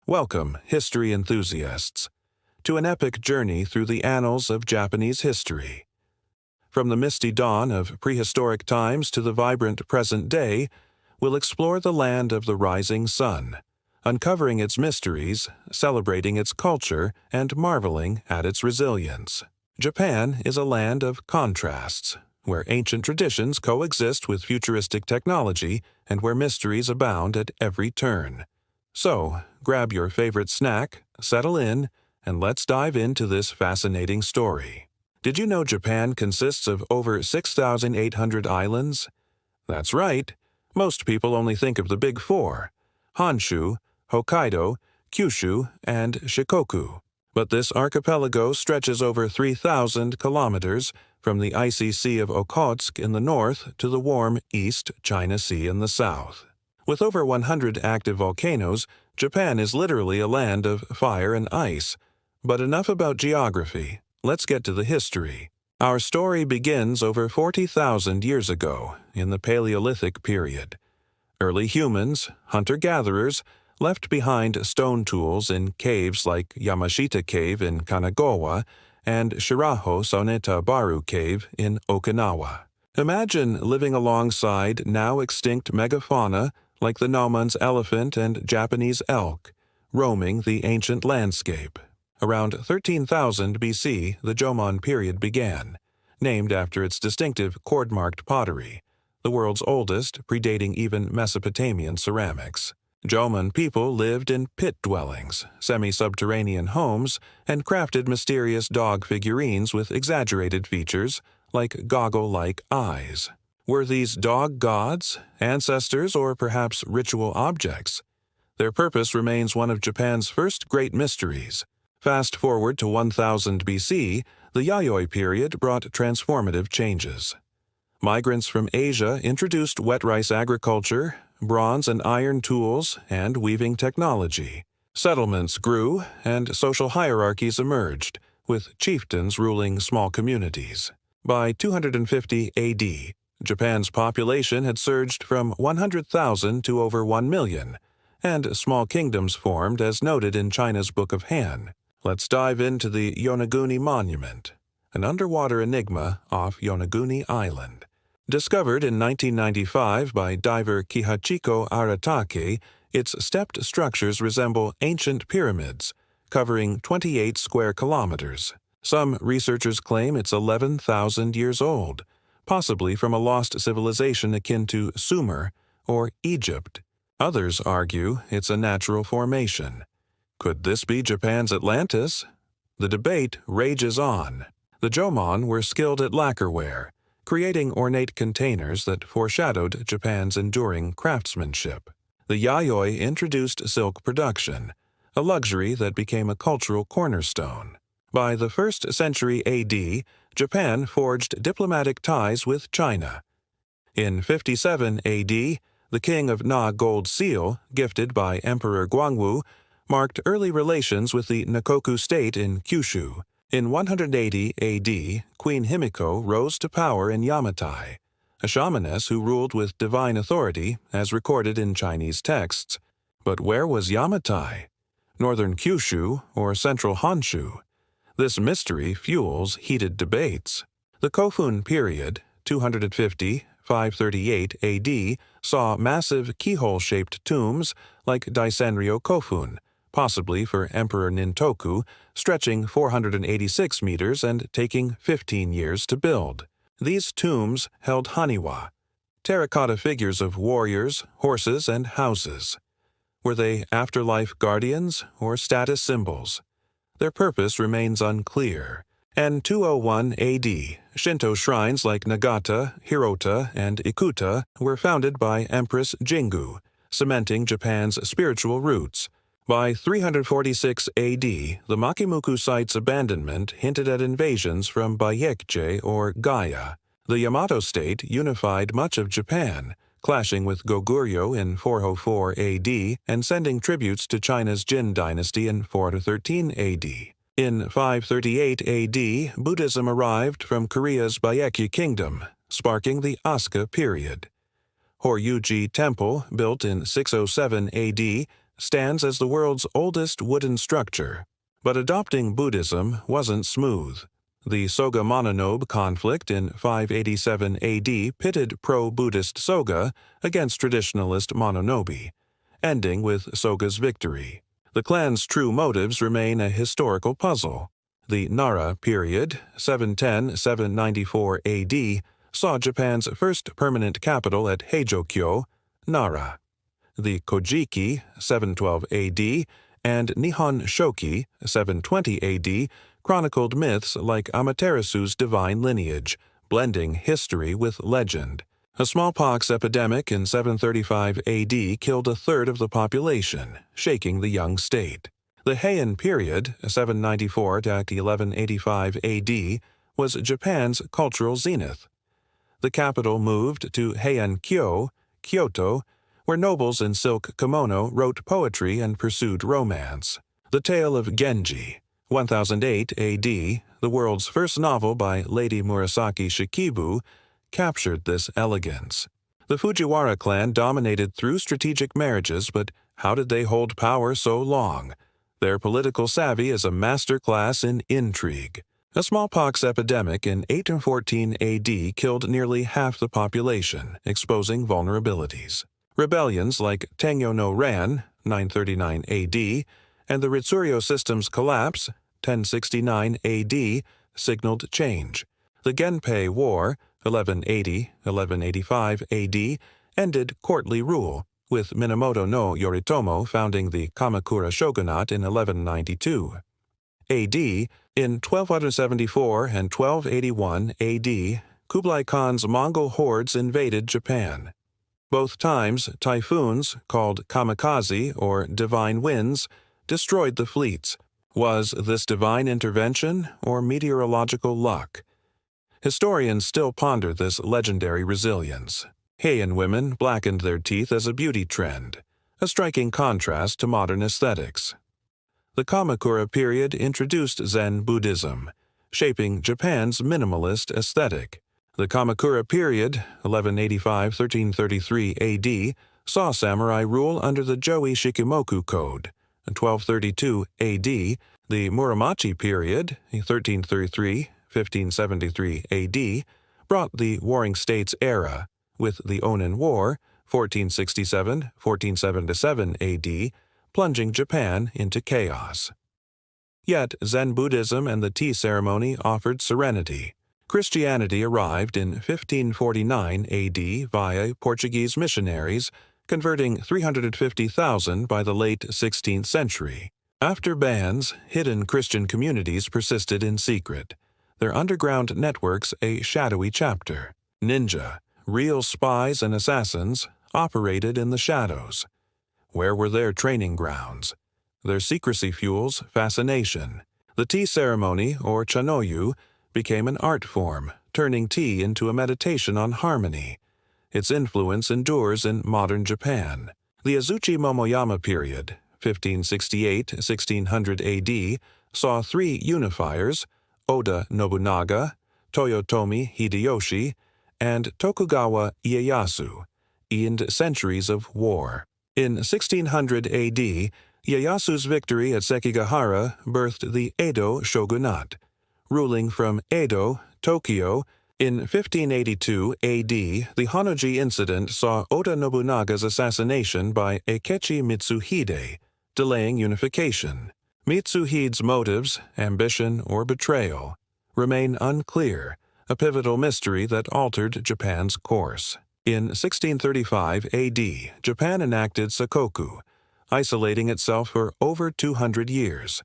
Welcome, history enthusiasts, to an epic journey through the annals of Japanese history. From the misty dawn of prehistoric times to the vibrant present day, we'll explore the land of the rising sun, uncovering its mysteries, celebrating its culture, and marveling at its resilience. Japan is a land of contrasts, where ancient traditions coexist with futuristic technology and where mysteries abound at every turn. So, grab your favorite snack, settle in, and let's dive into this fascinating story. Did you know Japan consists of over 6,800 islands? That's right. Most people only think of the big four: Honshu, Hokkaido, Kyushu, and Shikoku. But this archipelago stretches over 3,000 kilometers from the icy Sea of Okhotsk in the north to the warm East China Sea in the south. With over 100 active volcanoes, Japan is literally a land of fire and ice. But enough about geography. Let's get to the history. Our story begins over 40,000 years ago, in the Paleolithic period. Early humans, hunter-gatherers, left behind stone tools in caves like Yamashita Cave in Kanagawa and Shiraho Soneta Baru Cave in Okinawa. Imagine living alongside now extinct megafauna like the Nomon's elephant and Japanese elk, roaming the ancient landscape. Around 13,000 BC, the Jomon period began, named after its distinctive cord-marked pottery, the world's oldest, predating even Mesopotamian ceramics. Jomon people lived in pit dwellings, semi-subterranean homes, and crafted mysterious dog figurines with exaggerated features like goggle-like eyes. Were these dog gods, ancestors, or perhaps ritual objects? Their purpose remains one of Japan's first great mysteries. Fast forward to 1000 BC, the Yayoi period brought transformative changes. Migrants from Asia introduced wet rice agriculture, bronze and iron tools, and weaving technology. Settlements grew, and social hierarchies emerged, with chieftains ruling small communities. By 250 AD, Japan's population had surged from 100,000 to over 1 million, and small kingdoms formed as noted in China's Book of Han. Let's dive into the Yonaguni Monument, an underwater enigma off Yonaguni Island. Discovered in 1995 by diver Kihachiko Aratake, its stepped structures resemble ancient pyramids, covering 28 square kilometers. Some researchers claim it's 11,000 years old, possibly from a lost civilization akin to Sumer or Egypt. Others argue it's a natural formation. Could this be Japan's Atlantis? The debate rages on. The Jomon were skilled at lacquerware, creating ornate containers that foreshadowed Japan's enduring craftsmanship. The Yayoi introduced silk production, a luxury that became a cultural cornerstone. By the 1st century AD, Japan forged diplomatic ties with China. In 57 AD, the King of Na gold seal, gifted by Emperor Guangwu, marked early relations with the Nakoku state in Kyushu. In 180 AD, Queen Himiko rose to power in Yamatai, a shamaness who ruled with divine authority as recorded in Chinese texts. But where was Yamatai? Northern Kyushu or central Honshu? This mystery fuels heated debates. The Kofun period, 250–538 AD, saw massive keyhole-shaped tombs like Daisenryo Kofun, possibly for Emperor Nintoku, stretching 486 meters and taking 15 years to build. These tombs held haniwa, terracotta figures of warriors, horses, and houses. Were they afterlife guardians or status symbols? Their purpose remains unclear. In 201 AD, Shinto shrines like Nagata, Hirota, and Ikuta were founded by Empress Jingu, cementing Japan's spiritual roots. By 346 AD, the Makimuku site's abandonment hinted at invasions from Baekje or Gaya. The Yamato state unified much of Japan, clashing with Goguryeo in 404 AD and sending tributes to China's Jin dynasty in 413 AD. In 538 AD, Buddhism arrived from Korea's Baekje kingdom, sparking the Asuka period. Horyuji Temple, built in 607 AD, stands as the world's oldest wooden structure. But adopting Buddhism wasn't smooth. The Soga Mononobe conflict in 587 AD pitted pro-Buddhist Soga against traditionalist Mononobe, ending with Soga's victory. The clan's true motives remain a historical puzzle. The Nara period, 710–794 AD, saw Japan's first permanent capital at Heijokyo, Nara. The Kojiki, 712 AD, and Nihon Shoki, 720 AD, chronicled myths like Amaterasu's divine lineage, blending history with legend. A smallpox epidemic in 735 AD killed a third of the population, shaking the young state. The Heian period, 794–1185 AD, was Japan's cultural zenith. The capital moved to Heian-kyo, Kyoto, where nobles in silk kimono wrote poetry and pursued romance. The Tale of Genji, 1008 AD, the world's first novel by Lady Murasaki Shikibu, captured this elegance. The Fujiwara clan dominated through strategic marriages, but how did they hold power so long? Their political savvy is a masterclass in intrigue. A smallpox epidemic in 814 AD killed nearly half the population, exposing vulnerabilities. Rebellions like Tengyo no Ran, 939 AD, and the Ritsuryo system's collapse, 1069 AD, signaled change. The Genpei War, 1180–1185 AD, ended courtly rule, with Minamoto no Yoritomo founding the Kamakura shogunate in 1192. AD, in 1274 and 1281 AD, Kublai Khan's Mongol hordes invaded Japan. Both times, typhoons, called kamikaze or divine winds, destroyed the fleets. Was this divine intervention or meteorological luck? Historians still ponder this legendary resilience. Heian women blackened their teeth as a beauty trend, a striking contrast to modern aesthetics. The Kamakura period introduced Zen Buddhism, shaping Japan's minimalist aesthetic. The Kamakura period, 1185–1333 AD, saw samurai rule under the Joi Shikimoku Code. 1232 AD, the Muromachi period, 1333–1573 AD, brought the Warring States era, with the Onin War, 1467–1477 AD, plunging Japan into chaos. Yet Zen Buddhism and the tea ceremony offered serenity. Christianity arrived in 1549 AD via Portuguese missionaries, converting 350,000 by the late 16th century. After bans, hidden Christian communities persisted in secret, their underground networks a shadowy chapter. Ninja, real spies and assassins, operated in the shadows. Where were their training grounds? Their secrecy fuels fascination. The tea ceremony, or chanoyu, became an art form, turning tea into a meditation on harmony. Its influence endures in modern Japan. The Azuchi Momoyama period, 1568–1600 AD, saw three unifiers, Oda Nobunaga, Toyotomi Hideyoshi, and Tokugawa Ieyasu, end centuries of war. In 1600 AD, Ieyasu's victory at Sekigahara birthed the Edo shogunate. Ruling from Edo, Tokyo, in 1582 AD, the Honnoji incident saw Oda Nobunaga's assassination by Akechi Mitsuhide, delaying unification. Mitsuhide's motives, ambition or betrayal, remain unclear, a pivotal mystery that altered Japan's course. In 1635 AD, Japan enacted Sakoku, isolating itself for over 200 years.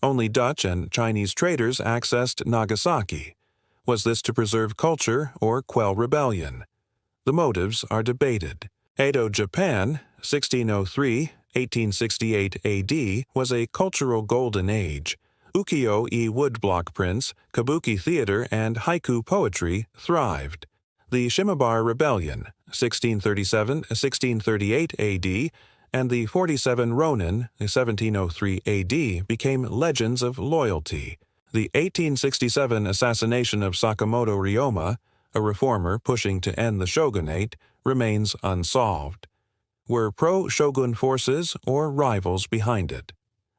Only Dutch and Chinese traders accessed Nagasaki. Was this to preserve culture or quell rebellion? The motives are debated. Edo Japan, 1603–1868 AD, was a cultural golden age. Ukiyo-e woodblock prints, kabuki theater, and haiku poetry thrived. The Shimabara Rebellion, 1637–1638 AD, and the 47 Ronin, 1703 AD, became legends of loyalty. The 1867 assassination of Sakamoto Ryoma, a reformer pushing to end the shogunate, remains unsolved. Were pro-shogun forces or rivals behind it?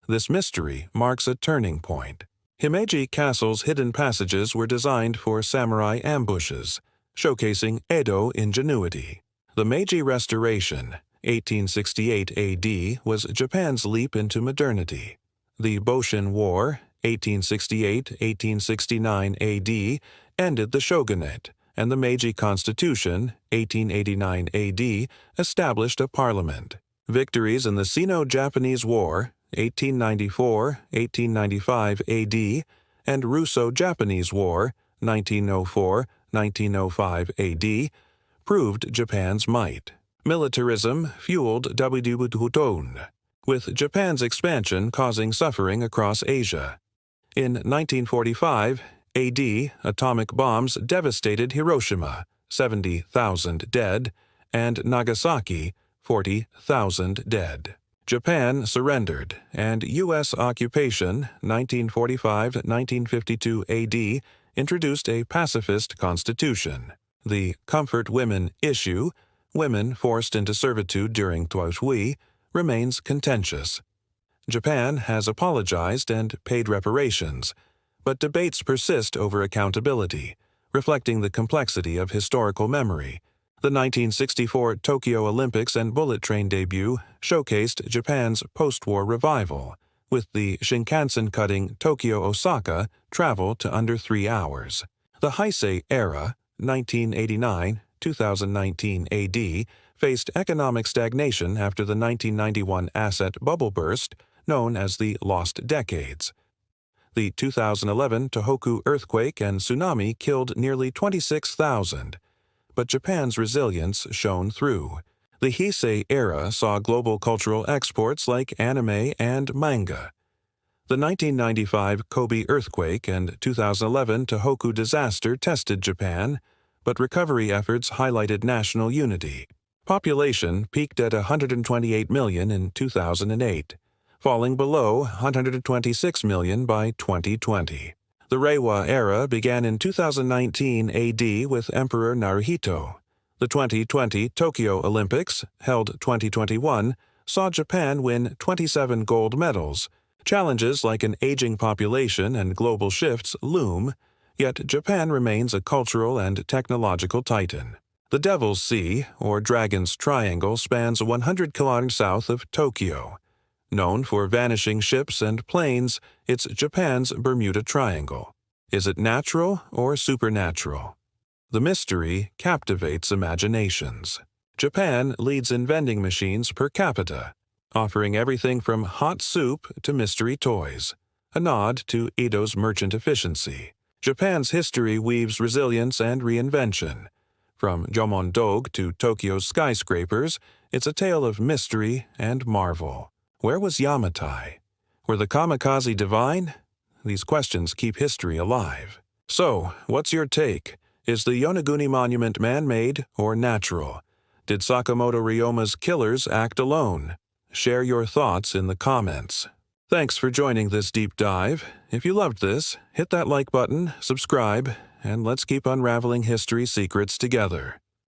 This mystery marks a turning point. Himeji Castle's hidden passages were designed for samurai ambushes, showcasing Edo ingenuity. The Meiji Restoration, 1868 AD, was Japan's leap into modernity. The Boshin War, 1868-1869 AD, ended the shogunate, and the Meiji Constitution, 1889 AD, established a parliament. Victories in the Sino-Japanese War, 1894-1895 AD, and Russo-Japanese War, 1904-1905 AD, proved Japan's might. Militarism fueled Dabidubututon, with Japan's expansion causing suffering across Asia. In 1945 AD, atomic bombs devastated Hiroshima, 70,000 dead, and Nagasaki, 40,000 dead. Japan surrendered, and U.S. occupation, 1945-1952 AD, introduced a pacifist constitution. The comfort women issue, women forced into servitude during Tuahui, remains contentious. Japan has apologized and paid reparations, but debates persist over accountability, reflecting the complexity of historical memory. The 1964 Tokyo Olympics and bullet train debut showcased Japan's post-war revival, with the Shinkansen-cutting Tokyo-Osaka travel to under 3 hours. The Heisei era, 1989-2019 AD, faced economic stagnation after the 1991 asset bubble burst, known as the Lost Decades. The 2011 Tohoku earthquake and tsunami killed nearly 26,000. But Japan's resilience shone through. The Heisei era saw global cultural exports like anime and manga. The 1995 Kobe earthquake and 2011 Tohoku disaster tested Japan, but recovery efforts highlighted national unity. Population peaked at 128 million in 2008, falling below 126 million by 2020. The Reiwa era began in 2019 AD with Emperor Naruhito. The 2020 Tokyo Olympics, held 2021, saw Japan win 27 gold medals. Challenges like an aging population and global shifts loom, yet Japan remains a cultural and technological titan. The Devil's Sea, or Dragon's Triangle, spans 100 kilometers south of Tokyo. Known for vanishing ships and planes, it's Japan's Bermuda Triangle. Is it natural or supernatural? The mystery captivates imaginations. Japan leads in vending machines per capita, offering everything from hot soup to mystery toys, a nod to Edo's merchant efficiency. Japan's history weaves resilience and reinvention. From Jomon-dog to Tokyo's skyscrapers, it's a tale of mystery and marvel. Where was Yamatai? Were the kamikaze divine? These questions keep history alive. So, what's your take? Is the Yonaguni Monument man-made or natural? Did Sakamoto Ryoma's killers act alone? Share your thoughts in the comments. Thanks for joining this deep dive. If you loved this, hit that like button, subscribe, and let's keep unraveling history secrets together.